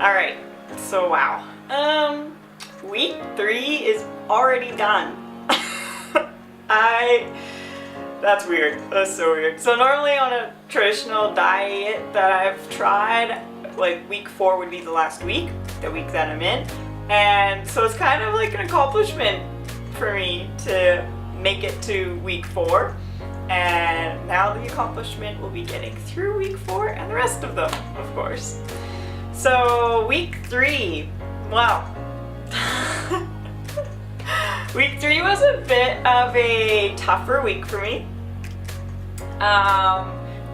All right, so wow. Week 3 is already done. That's weird. That's so weird. So normally on a traditional diet that I've tried, like week 4 would be the last week, the week that I'm in. And so it's kind of like an accomplishment for me to make it to week 4. And now the accomplishment will be getting through week 4 and the rest of them, of course. So week 3, wow. Week 3 was a bit of a tougher week for me.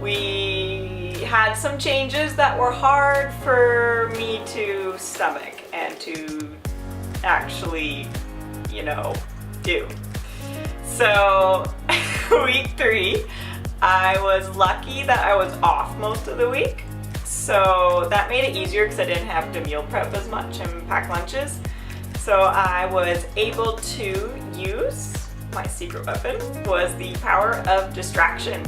We had some changes that were hard for me to stomach and to actually, do. So week 3, I was lucky that I was off most of the week. So that made it easier because I didn't have to meal prep as much and pack lunches. So I was able to use my secret weapon, was the power of distraction.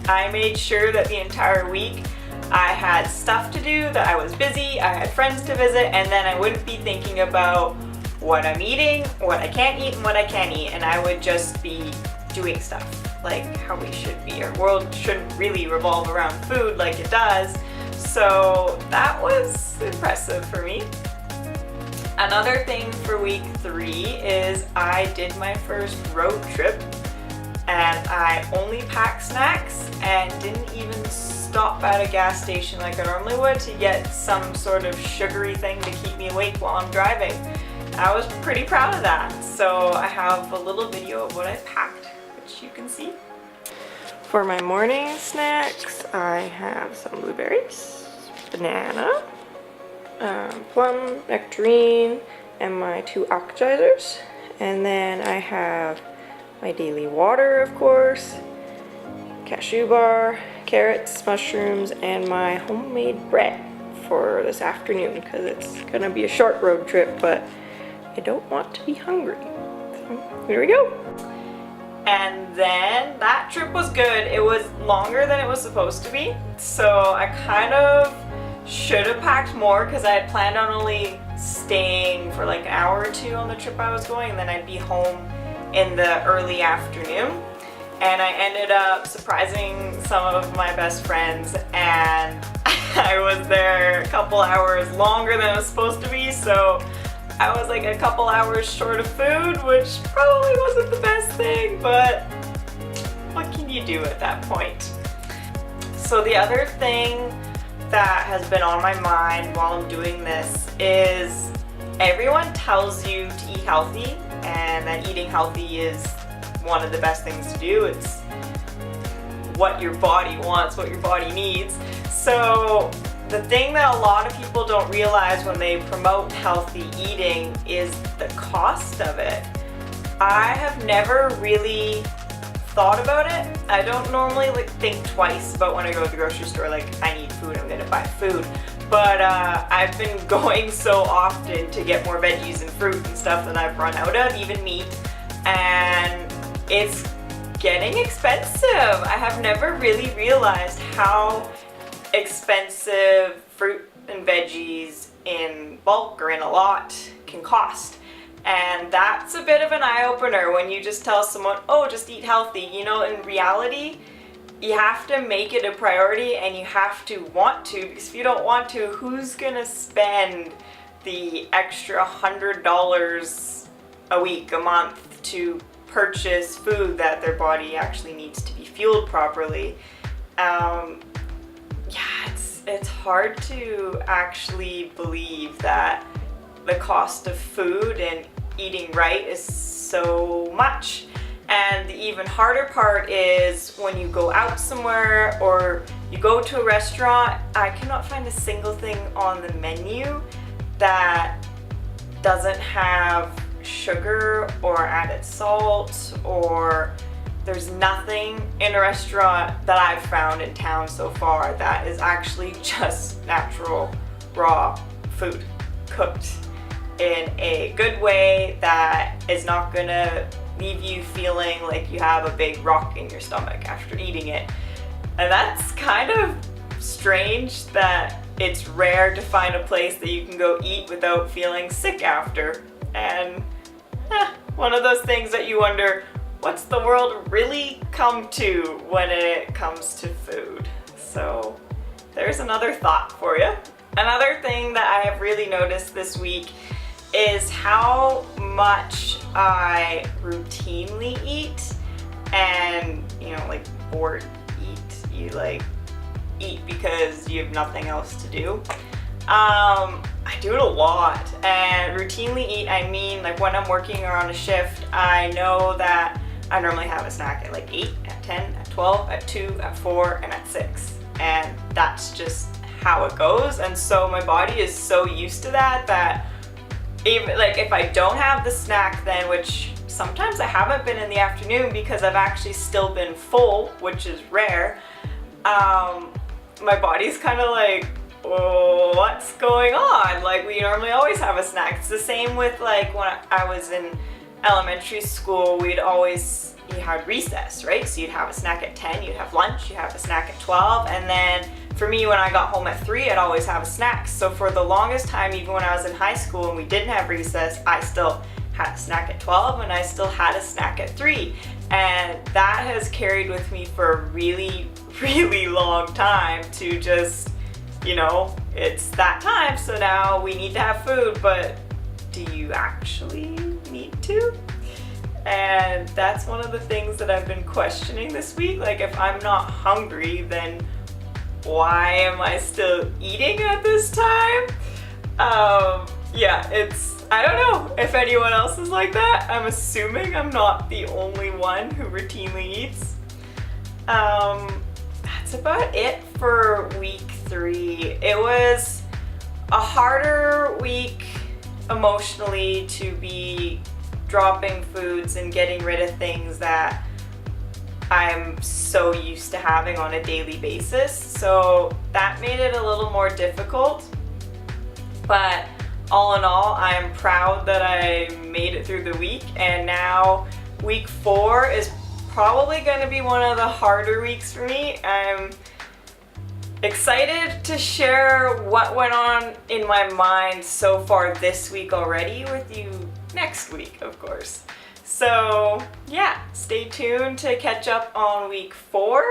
I made sure that the entire week I had stuff to do, that I was busy, I had friends to visit, and then I wouldn't be thinking about what I'm eating, what I can't eat, and what I can eat, and I would just be doing stuff like how we should be. Our world shouldn't really revolve around food like it does. So that was impressive for me. Another thing for week 3 is I did my first road trip and I only packed snacks and didn't even stop at a gas station like I normally would to get some sort of sugary thing to keep me awake while I'm driving. I was pretty proud of that. So I have a little video of what I packed, which you can see. For my morning snacks, I have some blueberries, banana, plum, nectarine, and my 2 appetizers. And then I have my daily water, of course, cashew bar, carrots, mushrooms, and my homemade bread for this afternoon because it's gonna be a short road trip, but I don't want to be hungry. So here we go. And then that trip was good. It was longer than it was supposed to be, so I kind of should have packed more because I had planned on only staying for like an hour or 2 on the trip I was going, and then I'd be home in the early afternoon. And I ended up surprising some of my best friends, and I was there a couple hours longer than it was supposed to be, so I was like a couple hours short of food, which probably wasn't the best thing, but what can you do at that point? So the other thing that has been on my mind while I'm doing this is everyone tells you to eat healthy and that eating healthy is one of the best things to do. It's what your body wants, what your body needs. So the thing that a lot of people don't realize when they promote healthy eating is the cost of it. I have never really thought about it. I don't normally think twice about when I go to the grocery store, like I need food, I'm gonna buy food. But I've been going so often to get more veggies and fruit and stuff that I've run out of, even meat, and it's getting expensive. I have never really realized how expensive fruit and veggies in bulk or in a lot can cost. And that's a bit of an eye-opener when you just tell someone, oh, just eat healthy. In reality, you have to make it a priority and you have to want to, because if you don't want to, who's gonna spend the extra $100 a week, a month to purchase food that their body actually needs to be fueled properly? It's hard to actually believe that the cost of food and eating right is so much. And the even harder part is when you go out somewhere or you go to a restaurant, I cannot find a single thing on the menu that doesn't have sugar or added salt, or there's nothing in a restaurant that I've found in town so far that is actually just natural, raw food cooked in a good way that is not gonna leave you feeling like you have a big rock in your stomach after eating it. And that's kind of strange that it's rare to find a place that you can go eat without feeling sick after. And one of those things that you wonder, what's the world really come to when it comes to food? So there's another thought for you. Another thing that I have really noticed this week is how much I routinely eat and, like bored eat. You like eat because you have nothing else to do. I do it a lot, and routinely eat, I mean like when I'm working or on a shift, I know that I normally have a snack at like 8, at 10, at 12, at 2, at 4, and at 6. And that's just how it goes. And so my body is so used to that even like if I don't have the snack then, which sometimes I haven't been in the afternoon because I've actually still been full, which is rare, my body's kind of like, oh, what's going on? Like, we normally always have a snack. It's the same with like when I was in elementary school, you had recess, right? So you'd have a snack at 10, you'd have lunch, you'd have a snack at 12, and then for me, when I got home at 3, I'd always have a snack. So for the longest time, even when I was in high school and we didn't have recess, I still had a snack at 12 and I still had a snack at 3. And that has carried with me for a really, really long time to just, it's that time, so now we need to have food, but do you actually need to? And that's one of the things that I've been questioning this week. Like, if I'm not hungry, then why am I still eating at this time? I don't know if anyone else is like that. I'm assuming I'm not the only one who routinely eats. That's about it for week 3. It was a harder week emotionally to be dropping foods and getting rid of things that I'm so used to having on a daily basis. So that made it a little more difficult. But all in all, I'm proud that I made it through the week. And now week 4 is probably going to be one of the harder weeks for me. I'm excited to share what went on in my mind so far this week already with you next week, of course. So yeah, stay tuned to catch up on week 4.